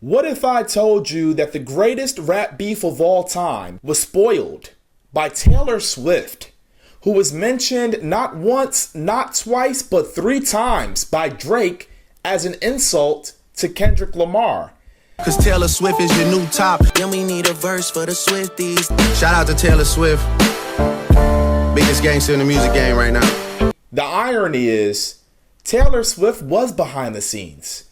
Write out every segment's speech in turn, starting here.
What if I told you that the greatest rap beef of all time was spoiled by Taylor Swift, who was mentioned not once, not twice, but 3 times by Drake as an insult to Kendrick Lamar? Cause Taylor Swift is your new top. Then we need a verse for the Swifties. Shout out to Taylor Swift. Biggest gangster in the music game right now. The irony is, Taylor Swift was behind the scenes,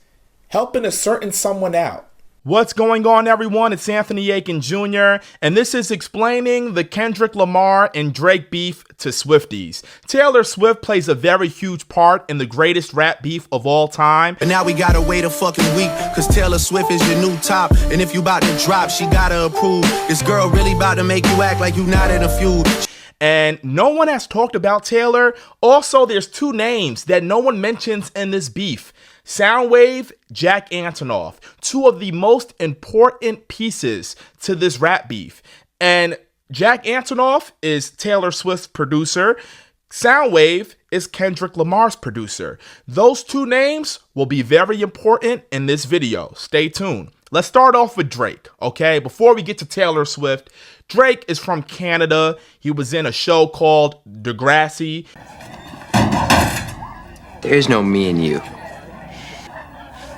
helping a certain someone out. What's going on, everyone? It's Anthony Aiken Jr., and this is explaining the Kendrick Lamar and Drake beef to Swifties. Taylor Swift plays a very huge part in the greatest rap beef of all time. And now we gotta wait a fucking week, cause Taylor Swift is your new top. And if you about to drop, she gotta approve. This girl really about to make you act like you not in a feud. And no one has talked about Taylor. Also, there's 2 names that no one mentions in this beef. Soundwave, Jack Antonoff, 2 of the most important pieces to this rap beef. And Jack Antonoff is Taylor Swift's producer. Soundwave is Kendrick Lamar's producer. Those 2 names will be very important in this video. Stay tuned. Let's start off with Drake, okay? Before we get to Taylor Swift, Drake is from Canada. He was in a show called Degrassi. There's no me and you.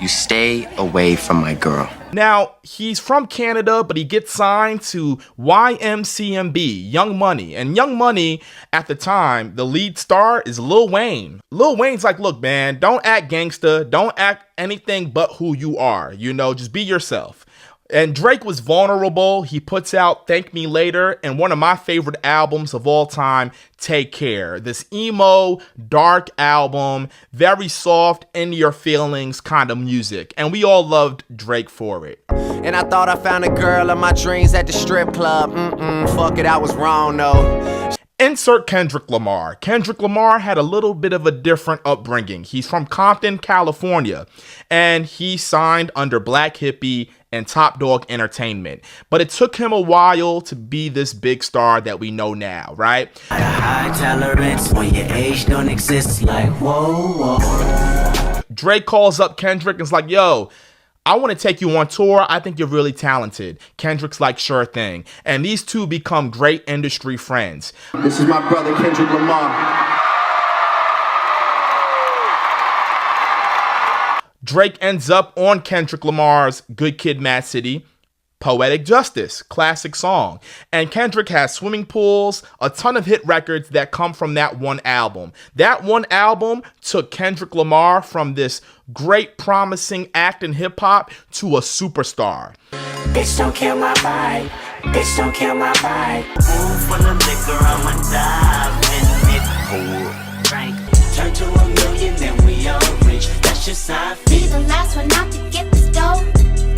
You stay away from my girl. Now, he's from Canada, but he gets signed to YMCMB, Young Money. And Young Money, at the time, the lead star is Lil Wayne. Lil Wayne's like, look, man, don't act gangsta. Don't act anything but who you are. You know, just be yourself. And Drake was vulnerable. He puts out Thank Me Later and one of my favorite albums of all time, Take Care. This emo, dark album, very soft, in your feelings kind of music. And we all loved Drake for it. And I thought I found a girl of my dreams at the strip club. Fuck it, I was wrong though. Insert Kendrick Lamar. Kendrick Lamar had a little bit of a different upbringing. He's from Compton, California, and he signed under Black Hippie and Top Dog Entertainment. But it took him a while to be this big star that we know now, right? High tolerance when your age don't exist, like whoa, whoa. Drake calls up Kendrick and is like, yo, I want to take you on tour. I think you're really talented. Kendrick's like, sure thing. And these 2 become great industry friends. This is my brother Kendrick Lamar. Drake ends up on Kendrick Lamar's Good Kid, Mad City, Poetic Justice, classic song. And Kendrick has Swimming Pools, a ton of hit records that come from that one album. That one album took Kendrick Lamar from this great promising act in hip hop to a superstar. Bitch, don't kill my vibe. Bitch, don't kill my vibe. Move for the liquor, I'ma dive in it. Frank, turn to a million, then we all rich. That's just how I feel. Be the last one out to get this dough.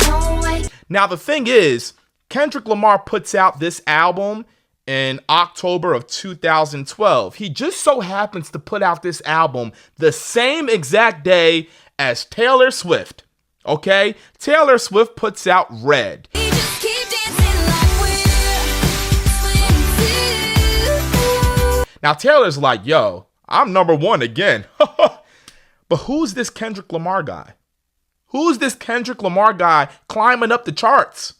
No way. Now, the thing is, Kendrick Lamar puts out this album in October of 2012. He just so happens to put out this album the same exact day as Taylor Swift. Okay? Taylor Swift puts out Red. Now, Taylor's like, yo, I'm #1 again. But who's this Kendrick Lamar guy? Who's this Kendrick Lamar guy climbing up the charts?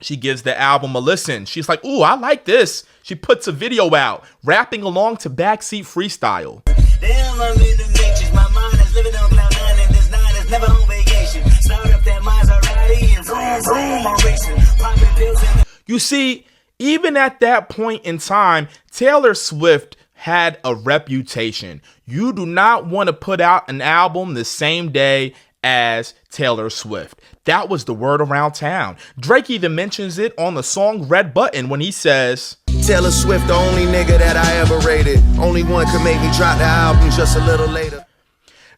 She gives the album a listen. She's like, ooh, I like this. She puts a video out, rapping along to Backseat Freestyle. Damn, I'm in the matrix. My mind is living on cloud 9 and this 9 is never on vacation. Start up that Maserati and zoom, I'm racing. Popping pills and You see, even at that point in time, Taylor Swift had a reputation. You do not want to put out an album the same day as Taylor Swift. That was the word around town. Drake even mentions it on the song Red Button when he says, Taylor Swift, the only nigga that I ever rated. Only one could make me drop the album just a little later.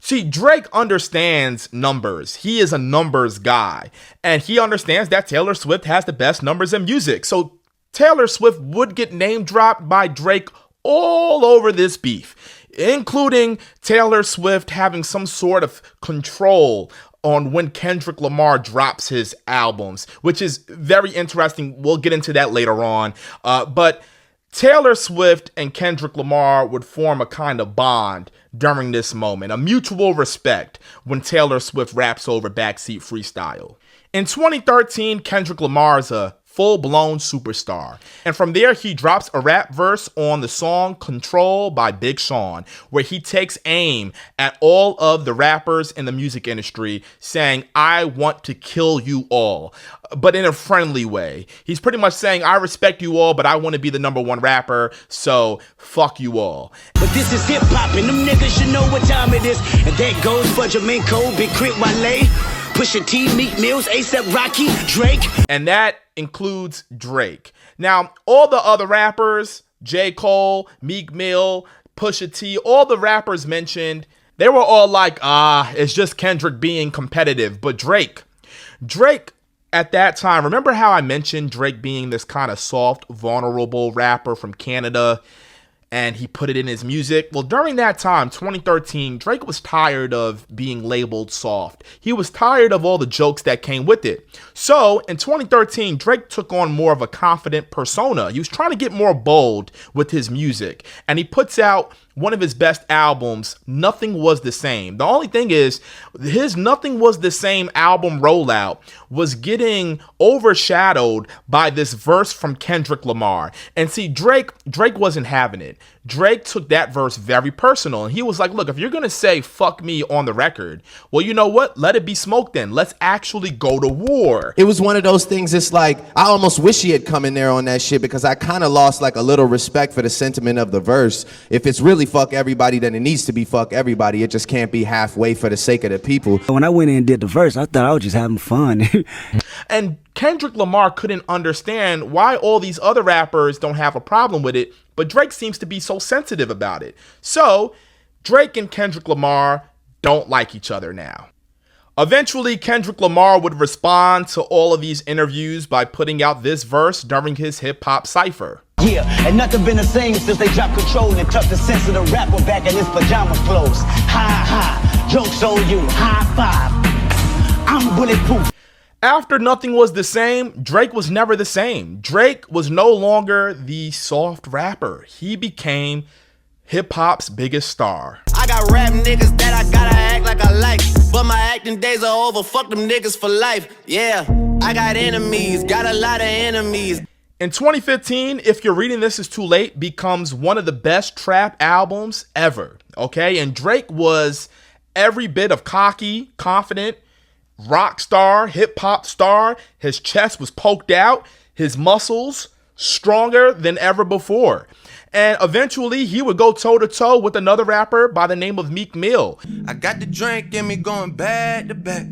See, Drake understands numbers. He is a numbers guy. And he understands that Taylor Swift has the best numbers in music. So Taylor Swift would get name dropped by Drake all over this beef, including Taylor Swift having some sort of control on when Kendrick Lamar drops his albums, which is very interesting. We'll get into that later on. But Taylor Swift and Kendrick Lamar would form a kind of bond during this moment, a mutual respect when Taylor Swift raps over Backseat Freestyle. In 2013, Kendrick Lamar is a full-blown superstar. And from there, he drops a rap verse on the song Control by Big Sean, where he takes aim at all of the rappers in the music industry, saying, I want to kill you all, but in a friendly way. He's pretty much saying, I respect you all, but I want to be the #1 rapper, so fuck you all. But this is hip-hop, and them niggas should know what time it is. And that goes for Jamaica, Big Crit, Wale, Pusha T, Meek Mills, A$AP Rocky, Drake. And that includes Drake. Now, all the other rappers, J. Cole, Meek Mill, Pusha T, all the rappers mentioned, they were all like, it's just Kendrick being competitive. But Drake at that time, remember how I mentioned Drake being this kind of soft, vulnerable rapper from Canada? And he put it in his music. Well, during that time, 2013, Drake was tired of being labeled soft. He was tired of all the jokes that came with it. So in 2013, Drake took on more of a confident persona. He was trying to get more bold with his music. And he puts out one of his best albums, Nothing Was the Same. The only thing is, his Nothing Was the Same album rollout was getting overshadowed by this verse from Kendrick Lamar. And see, Drake wasn't having it. Drake took that verse very personal. And he was like, look, if you're going to say fuck me on the record, well, you know what? Let it be smoke then. Let's actually go to war. It was one of those things, it's like, I almost wish he had come in there on that shit because I kind of lost like a little respect for the sentiment of the verse. If it's really fuck everybody, then it needs to be fuck everybody. It just can't be halfway for the sake of the people. When I went in and did the verse, I thought I was just having fun. And Kendrick Lamar couldn't understand why all these other rappers don't have a problem with it, but Drake seems to be so sensitive about it. So Drake and Kendrick Lamar don't like each other now. Eventually, Kendrick Lamar would respond to all of these interviews by putting out this verse during his hip-hop cypher. Yeah, and nothing been the same since they dropped Control and tucked the sense of the rapper back in his pajama clothes. Ha ha, joke's on you, high five, I'm bulletproof. After Nothing Was the Same, Drake was never the same. Drake was no longer the soft rapper. He became hip-hop's biggest star. I got rap niggas that I gotta act like I like, but my acting days are over, fuck them niggas for life. Yeah, I got enemies, got a lot of enemies. In 2015, If You're Reading This Is Too Late becomes one of the best trap albums ever, okay? And Drake was every bit of cocky, confident, rock star, hip-hop star. His chest was poked out, his muscles stronger than ever before. And eventually, he would go toe-to-toe with another rapper by the name of Meek Mill. I got the drink in me going back to back.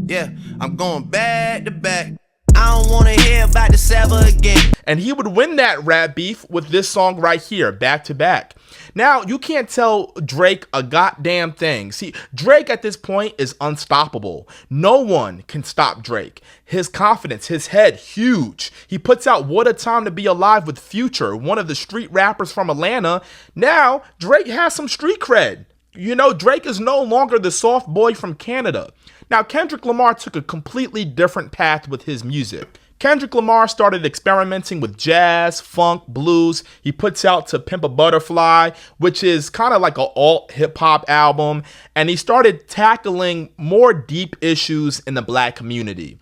Yeah, I'm going back to back. I don't want to hear about the Sever again. And he would win that rap beef with this song right here, Back to Back. Now, you can't tell Drake a goddamn thing. See, Drake at this point is unstoppable. No one can stop Drake. His confidence, his head, huge. He puts out What a Time to Be Alive with Future, one of the street rappers from Atlanta. Now, Drake has some street cred. You know, Drake is no longer the soft boy from Canada. Now, Kendrick Lamar took a completely different path with his music. Kendrick Lamar started experimenting with jazz, funk, blues. He puts out To Pimp a Butterfly, which is kind of like an alt hip-hop album. And he started tackling more deep issues in the black community,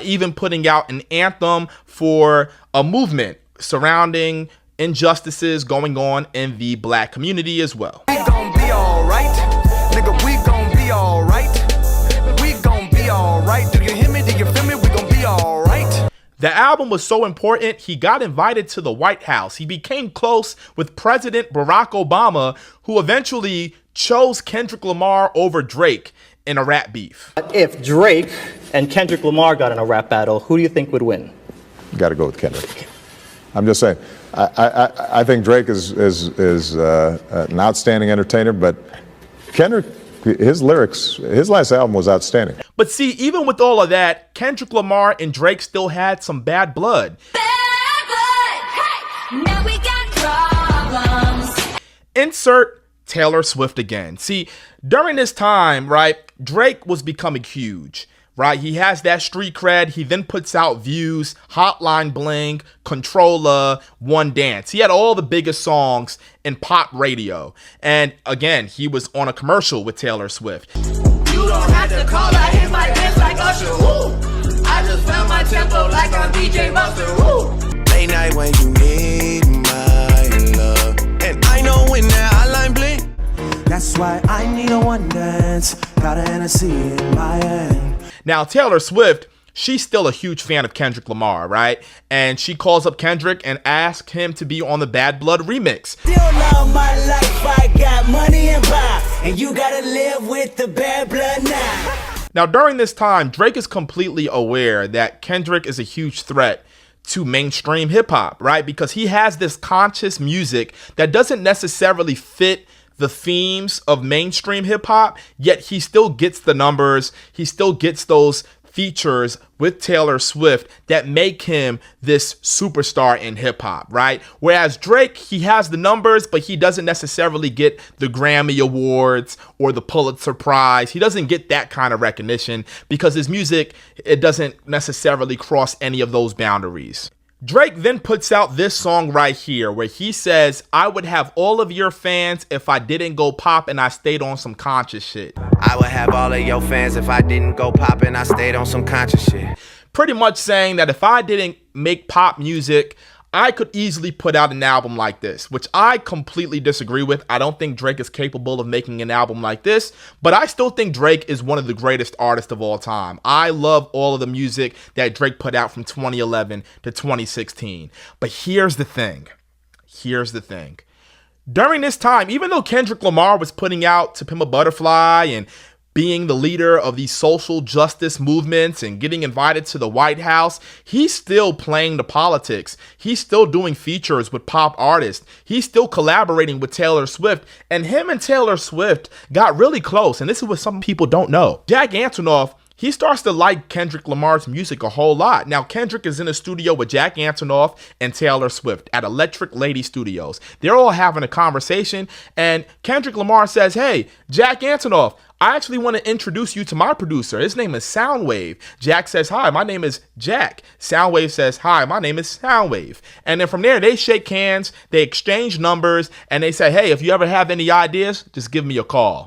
even putting out an anthem for a movement surrounding injustices going on in the black community as well. We gon' be alright, nigga, we gon' be alright. We gon' be alright. Do you hear me? Do you feel me? We gon' be alright. The album was so important, he got invited to the White House. He became close with President Barack Obama, who eventually chose Kendrick Lamar over Drake in a rap beef. If Drake and Kendrick Lamar got in a rap battle, who do you think would win? Got to go with Kendrick. I'm just saying. I think Drake is an outstanding entertainer, but Kendrick, his lyrics, his last album was outstanding. But see, even with all of that, Kendrick Lamar and Drake still had some bad blood. Bad blood, hey, now we got problems. Insert Taylor Swift again. See, during this time, right, Drake was becoming huge. Right, he has that street cred. He then puts out Views, Hotline Bling, Controller, One Dance. He had all the biggest songs in pop radio. And again, he was on a commercial with Taylor Swift. You don't have to call out hit my dance like Usher. Woo. Late night when you need my love. And I know when that hotline blink. That's why I need a one dance. Got a Hennessy in my hand. Now, Taylor Swift, she's still a huge fan of Kendrick Lamar, right? And she calls up Kendrick and asks him to be on the Bad Blood remix. Still love my life, I got money and power, and you gotta live with the bad blood now. Now, during this time, Drake is completely aware that Kendrick is a huge threat to mainstream hip hop, right? Because he has this conscious music that doesn't necessarily fit the themes of mainstream hip hop, yet he still gets the numbers, he still gets those features with Taylor Swift that make him this superstar in hip hop, right? Whereas Drake, he has the numbers, but he doesn't necessarily get the Grammy Awards or the Pulitzer Prize. He doesn't get that kind of recognition because his music, it doesn't necessarily cross any of those boundaries. Drake then puts out this song right here where he says, I would have all of your fans if I didn't go pop and I stayed on some conscious shit. I would have all of your fans if I didn't go pop and I stayed on some conscious shit. Pretty much saying that if I didn't make pop music, I could easily put out an album like this, which I completely disagree with. I don't think Drake is capable of making an album like this, but I still think Drake is one of the greatest artists of all time. I love all of the music that Drake put out from 2011 to 2016. But here's the thing. During this time, even though Kendrick Lamar was putting out To Pimp a Butterfly and being the leader of these social justice movements and getting invited to the White House, he's still playing the politics. He's still doing features with pop artists. He's still collaborating with Taylor Swift. And him and Taylor Swift got really close. And this is what some people don't know. Jack Antonoff, he starts to like Kendrick Lamar's music a whole lot. Now, Kendrick is in a studio with Jack Antonoff and Taylor Swift at Electric Lady Studios. They're all having a conversation, and Kendrick Lamar says, hey, Jack Antonoff, I actually want to introduce you to my producer. His name is Soundwave. Jack says, hi, my name is Jack. Soundwave says, hi, my name is Soundwave. And then from there, they shake hands, they exchange numbers, and they say, hey, if you ever have any ideas, just give me a call.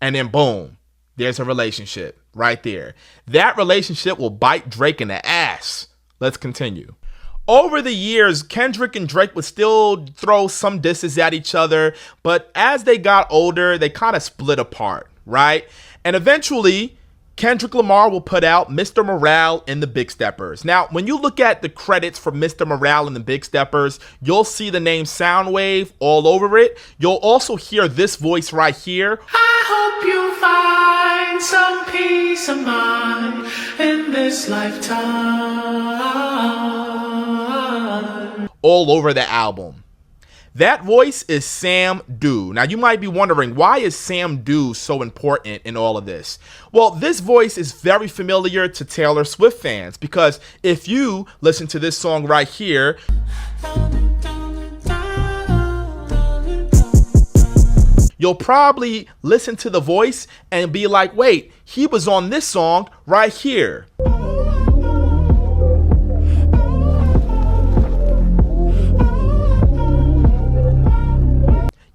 And then boom, there's a relationship right there. That relationship will bite Drake in the ass. Let's continue. Over the years, Kendrick and Drake would still throw some disses at each other, but as they got older, they kind of split apart, right? And eventually, Kendrick Lamar will put out Mr. Morale and the Big Steppers. Now, when you look at the credits for Mr. Morale and the Big Steppers, you'll see the name Soundwave all over it. You'll also hear this voice right here. I hope you find some peace of mind in this lifetime. All over the album. That voice is Sam Dew. Now, you might be wondering, why is Sam Dew so important in all of this? Well, this voice is very familiar to Taylor Swift fans because if you listen to this song right here, you'll probably listen to the voice and be like, wait, he was on this song right here.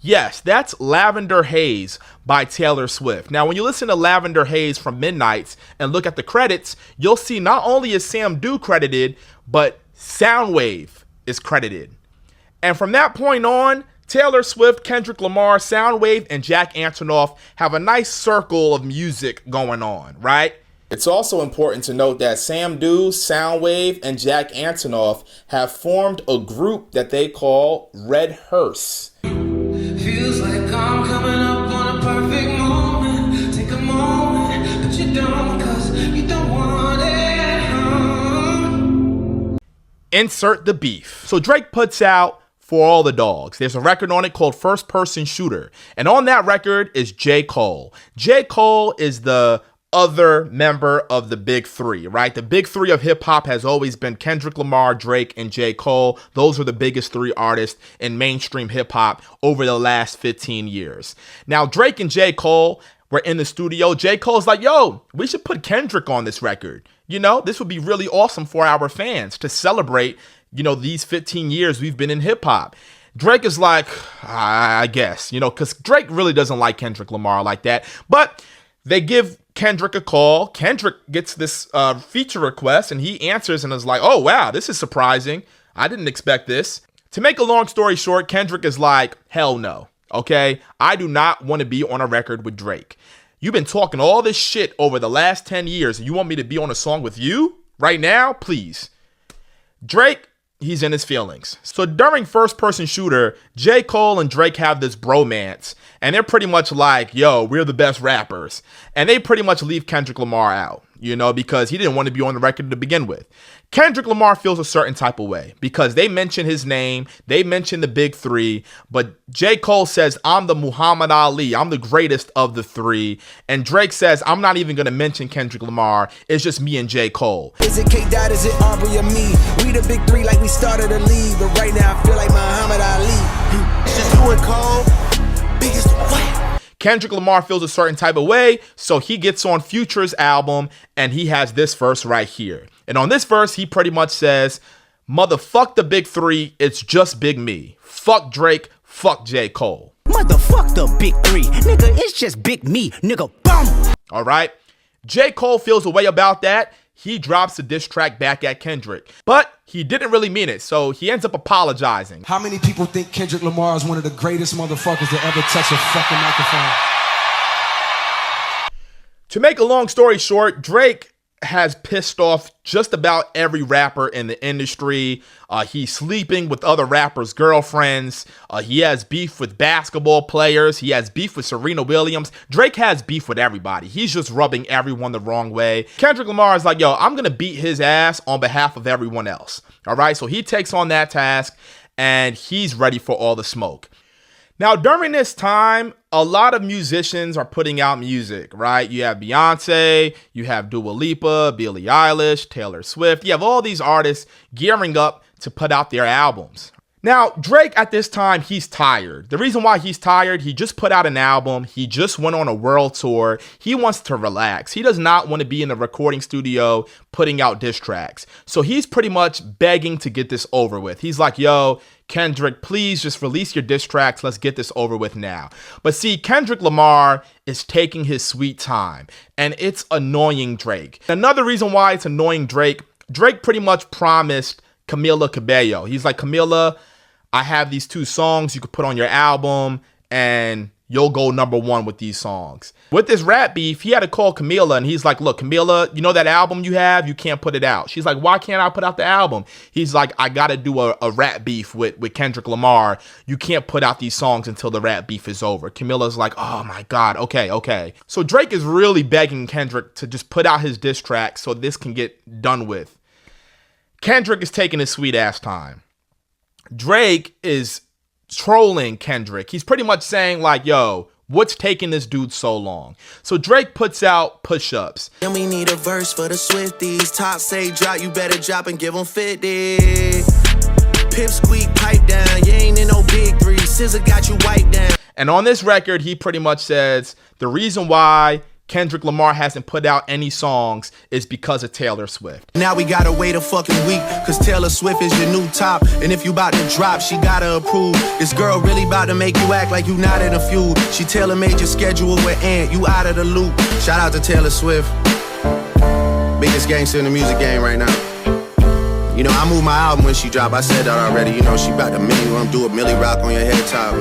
Yes, that's Lavender Haze by Taylor Swift. Now, when you listen to Lavender Haze from Midnights and look at the credits, you'll see not only is Sam Dew credited, but Soundwave is credited. And from that point on, Taylor Swift, Kendrick Lamar, Soundwave, and Jack Antonoff have a nice circle of music going on, right? It's also important to note that Sam Dew, Soundwave, and Jack Antonoff have formed a group that they call Red Hearse. Feels like I'm coming up on a perfect moment. Take a moment, but you don't, 'cause you don't want it. Insert the beef. So Drake puts out For All the Dogs. There's a record on it called First Person Shooter. And on that record is J. Cole. J. Cole is the other member of the big three, right? The big three of hip hop has always been Kendrick Lamar, Drake, and J. Cole. Those are the biggest three artists in mainstream hip hop over the last 15 years. Now, Drake and J. Cole were in the studio. J. Cole's like, yo, we should put Kendrick on this record. You know, this would be really awesome for our fans to celebrate, you know, these 15 years we've been in hip hop. Drake is like, I guess, you know, because Drake really doesn't like Kendrick Lamar like that. But they give Kendrick a call. Kendrick gets this feature request, and he answers and is like, oh, wow, this is surprising. I didn't expect this. To make a long story short, Kendrick is like, hell no, okay? I do not want to be on a record with Drake. You've been talking all this shit over the last 10 years, and you want me to be on a song with you right now? Please. Drake, he's in his feelings. So during First Person Shooter, J. Cole and Drake have this bromance, and they're pretty much like, yo, we're the best rappers. And they pretty much leave Kendrick Lamar out, you know, because he didn't want to be on the record to begin with. Kendrick Lamar feels a certain type of way because they mention his name, they mention the big three, but J. Cole says, I'm the Muhammad Ali, I'm the greatest of the three, and Drake says, I'm not even going to mention Kendrick Lamar, it's just me and J. Cole. Is it K-Dot, is it Aubrey or me? We the big three like we started a league, but right now I feel like Muhammad Ali. It's just you and Cole, biggest what? Kendrick Lamar feels a certain type of way, so he gets on Future's album, and he has this verse right here. And on this verse, he pretty much says, motherfuck the big three, it's just big me. Fuck Drake, fuck J. Cole. Motherfuck the big three. Nigga, it's just big me. Nigga, bum. All right. J. Cole feels a way about that. He drops a diss track back at Kendrick. But he didn't really mean it, so he ends up apologizing. How many people think Kendrick Lamar is one of the greatest motherfuckers to ever touch a fucking microphone? To make a long story short, Drake has pissed off just about every rapper in the industry. He's sleeping with other rappers' girlfriends. He has beef with basketball players. He has beef with Serena Williams. Drake has beef with everybody. He's just rubbing everyone the wrong way. Kendrick Lamar is like, yo, I'm going to beat his ass on behalf of everyone else. All right, so he takes on that task, and he's ready for all the smoke. Now, during this time, a lot of musicians are putting out music, right? You have Beyonce, you have Dua Lipa, Billie Eilish, Taylor Swift. You have all these artists gearing up to put out their albums. Now, Drake at this time, he's tired. The reason why he's tired, he just put out an album. He just went on a world tour. He wants to relax. He does not want to be in the recording studio putting out diss tracks. So he's pretty much begging to get this over with. He's like, yo, Kendrick, please just release your diss tracks. Let's get this over with now. But see, Kendrick Lamar is taking his sweet time, and it's annoying Drake. Another reason why it's annoying Drake, Drake pretty much promised Camila Cabello. He's like, Camila, I have these 2 songs you could put on your album, and you'll go #1 with these songs. With this rap beef, he had to call Camila, and he's like, look, Camila, you know that album you have? You can't put it out. She's like, why can't I put out the album? He's like, I got to do a rap beef with Kendrick Lamar. You can't put out these songs until the rap beef is over. Camila's like, oh my God, okay. So Drake is really begging Kendrick to just put out his diss track so this can get done with. Kendrick is taking his sweet ass time. Drake is trolling Kendrick. He's pretty much saying like, yo, what's taking this dude so long? So Drake puts out Push-Ups. And we need a verse for the Swifties. Top say drop, you better drop and give them 50. Pip squeak, pipe down. You ain't in no big three. Scissor got you wiped down. And on this record, he pretty much says the reason why Kendrick Lamar hasn't put out any songs is because of Taylor Swift. Now we gotta wait a fucking week, cause Taylor Swift is your new top. And if you about to drop, she gotta approve. This girl really about to make you act like you not in a feud. She tailor-made your schedule with Ant, you out of the loop. Shout out to Taylor Swift. Biggest gangster in the music game right now. You know, I moved my album when she dropped, I said that already. You know, she about to do a Millie Rock on your head top.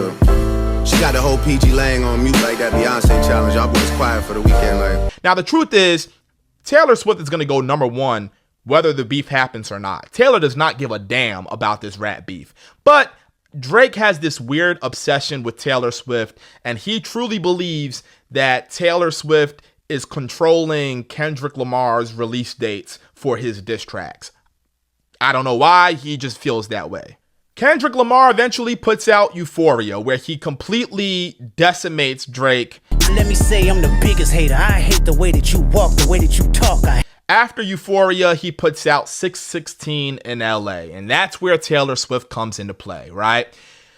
She got the whole PG Lang on mute like that Beyonce challenge. Y'all boys quiet for the weekend. Like. Now, the truth is, Taylor Swift is going to go #1 whether the beef happens or not. Taylor does not give a damn about this rap beef. But Drake has this weird obsession with Taylor Swift, and he truly believes that Taylor Swift is controlling Kendrick Lamar's release dates for his diss tracks. I don't know why, he just feels that way. Kendrick Lamar eventually puts out Euphoria, where he completely decimates Drake. Let me say I'm the biggest hater. I hate the way that you walk, the way that you talk. After Euphoria, he puts out 616 in LA, and that's where Taylor Swift comes into play, right?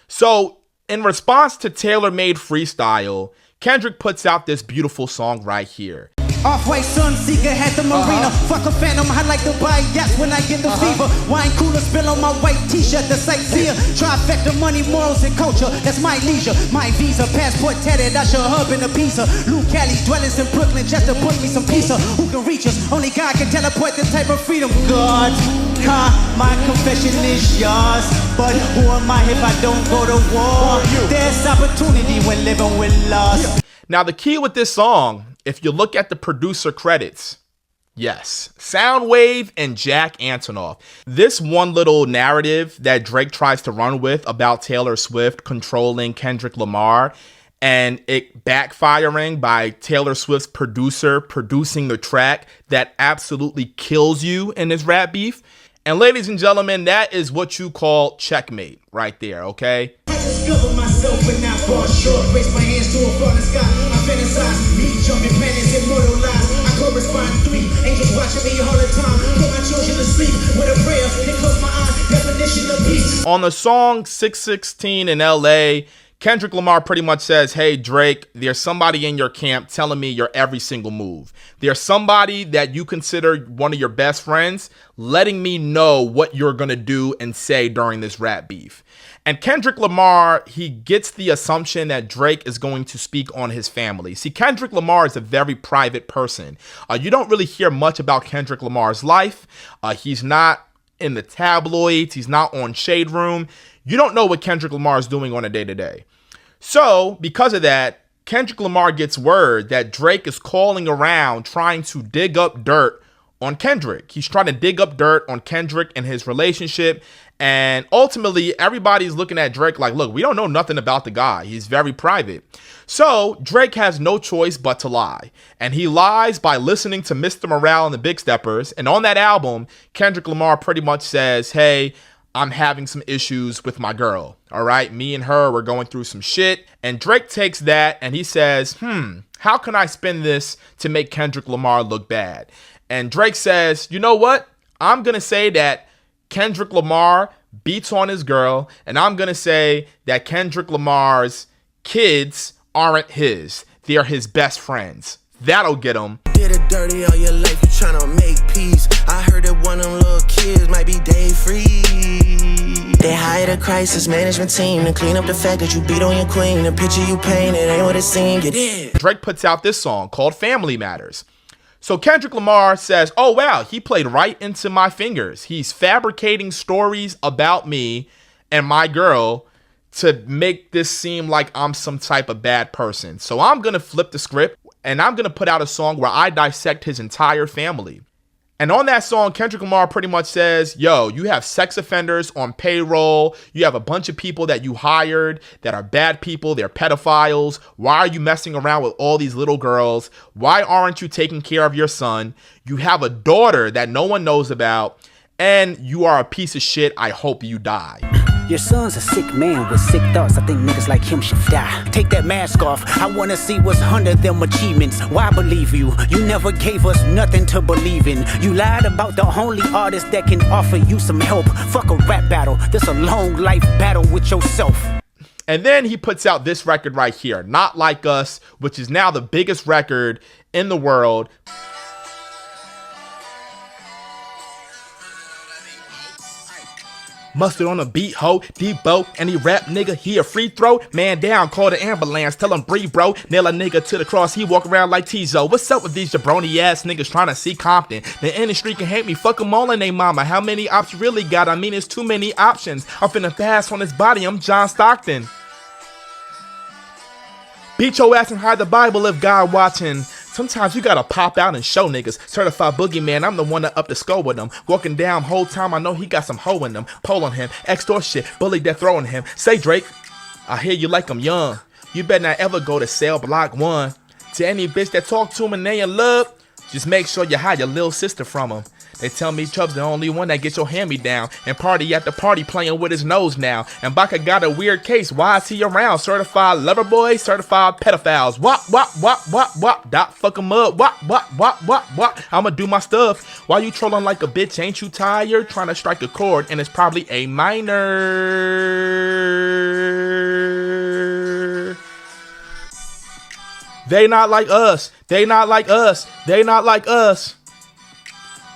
So, in response to Taylor Made Freestyle, Kendrick puts out this beautiful song right here. Off-white sun seeker had the marina. Fuck a phantom, I like to buy yachts when I get the fever. Wine cooler spill on my white t-shirt, the sightseer. Trifecta, money, morals, and culture, that's my leisure. My visa, passport tatted, I should hub in a pizza. Lou Cali's dwellings in Brooklyn just to put me some pizza. Who can reach us? Only God can teleport this type of freedom. God, my confession is yours. But who am I if I don't go to war? There's opportunity when living with loss. Now, the key with this song, if you look at the producer credits, yes, Soundwave and Jack Antonoff. This one little narrative that Drake tries to run with about Taylor Swift controlling Kendrick Lamar and it backfiring by Taylor Swift's producer producing the track that absolutely kills you in this rap beef. And ladies and gentlemen, that is what you call checkmate right there, okay? I discover myself but not fall short. Raise my hands to a falling sky. I fantasize, me jumping planets, immortalized. I correspond 3 angels watching me all the time. Put my children to sleep with a prayer. Then close my eyes. Definition of peace. On the song 616 in LA, Kendrick Lamar pretty much says, hey, Drake, there's somebody in your camp telling me your every single move. There's somebody that you consider one of your best friends letting me know what you're going to do and say during this rap beef. And Kendrick Lamar, he gets the assumption that Drake is going to speak on his family. See, Kendrick Lamar is a very private person. You don't really hear much about Kendrick Lamar's life. He's not in the tabloids. He's not on Shade Room. You don't know what Kendrick Lamar is doing on a day-to-day. So, because of that, Kendrick Lamar gets word that Drake is calling around trying to dig up dirt on Kendrick. He's trying to dig up dirt on Kendrick and his relationship. And ultimately, everybody's looking at Drake like, look, we don't know nothing about the guy. He's very private. So Drake has no choice but to lie. And he lies by listening to Mr. Morale and the Big Steppers. And on that album, Kendrick Lamar pretty much says, hey, I'm having some issues with my girl. All right. Me and her, we're going through some shit. And Drake takes that and he says, how can I spin this to make Kendrick Lamar look bad? And Drake says, you know what? I'm going to say that Kendrick Lamar beats on his girl. And I'm going to say that Kendrick Lamar's kids aren't his. They're his best friends. That'll get him. Did it dirty all your life, you tryna make peace. I heard that one of them little kids might be day free. They hired a crisis management team to clean up the fact that you beat on your queen. The picture you painted ain't what it seemed, you did. Drake puts out this song called Family Matters. So Kendrick Lamar says, oh wow, he played right into my fingers. He's fabricating stories about me and my girl to make this seem like I'm some type of bad person. So I'm going to flip the script and I'm going to put out a song where I dissect his entire family. And on that song, Kendrick Lamar pretty much says, yo, you have sex offenders on payroll. You have a bunch of people that you hired that are bad people. They're pedophiles. Why are you messing around with all these little girls? Why aren't you taking care of your son? You have a daughter that no one knows about. And you are a piece of shit. I hope you die. Your son's a sick man with sick thoughts. I think niggas like him should die. Take that mask off. I wanna see what's under them achievements. Why believe you? You never gave us nothing to believe in. You lied about the only artist that can offer you some help. Fuck a rap battle. This a long life battle with yourself. And then he puts out this record right here, Not Like Us, which is now the biggest record in the world. Mustard on a beat, ho, Debo, any rap nigga, he a free throw. Man down, call the ambulance, tell him breathe, bro. Nail a nigga to the cross, he walk around like Tizo. What's up with these jabroni ass niggas trying to see Compton? The industry can hate me, fuck them all and they mama. How many ops you really got? I mean, it's too many options. I'm finna fast on his body, I'm John Stockton. Beat your ass and hide the Bible if God watching. Sometimes you gotta pop out and show niggas. Certified boogeyman, I'm the one that up the skull with him. Walking down whole time, I know he got some hoe in him. Pole on him, extort shit, bully death throwing him. Say Drake, I hear you like I'm young. You better not ever go to cell block 1. To any bitch that talk to him and they in love, just make sure you hide your little sister from him. They tell me Chubb's the only one that gets your hand-me-down. And party at the party playing with his nose now. And Baka got a weird case. Why is he around? Certified lover boys, certified pedophiles. Wop. Dot fuck him up. Wop. I'ma do my stuff. Why you trolling like a bitch? Ain't you tired? Trying to strike a chord and it's probably a minor. They not like us. They not like us. They not like us.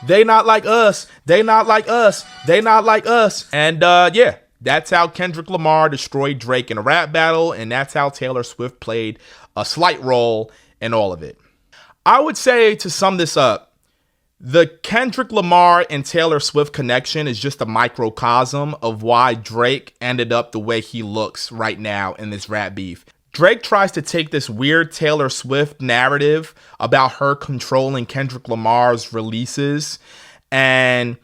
They not like us. They not like us. They not like us. And yeah, that's how Kendrick Lamar destroyed Drake in a rap battle, and that's how Taylor Swift played a slight role in all of it. I would say, to sum this up, the Kendrick Lamar and Taylor Swift connection is just a microcosm of why Drake ended up the way he looks right now in this rap beef. Drake tries to take this weird Taylor Swift narrative about her controlling Kendrick Lamar's releases, and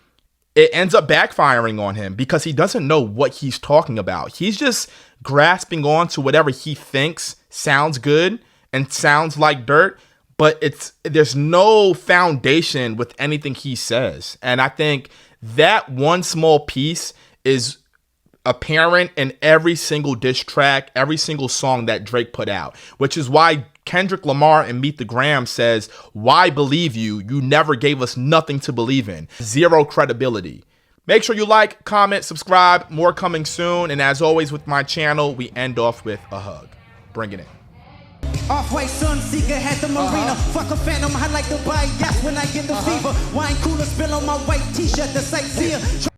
it ends up backfiring on him because he doesn't know what he's talking about. He's just grasping on to whatever he thinks sounds good and sounds like dirt, but there's no foundation with anything he says. And I think that one small piece is apparent in every single diss track, every single song that Drake put out, which is why Kendrick Lamar in Meet the Graham says, "Why believe you? You never gave us nothing to believe in." Zero credibility. Make sure you like, comment, subscribe. More coming soon. And as always with my channel, we end off with a hug. Bring it in. Off-white sun seeker had the marina. Fuck a phantom, I like to buy yachts when I get the fever. Wine cooler spill on my white t-shirt, the sightseer.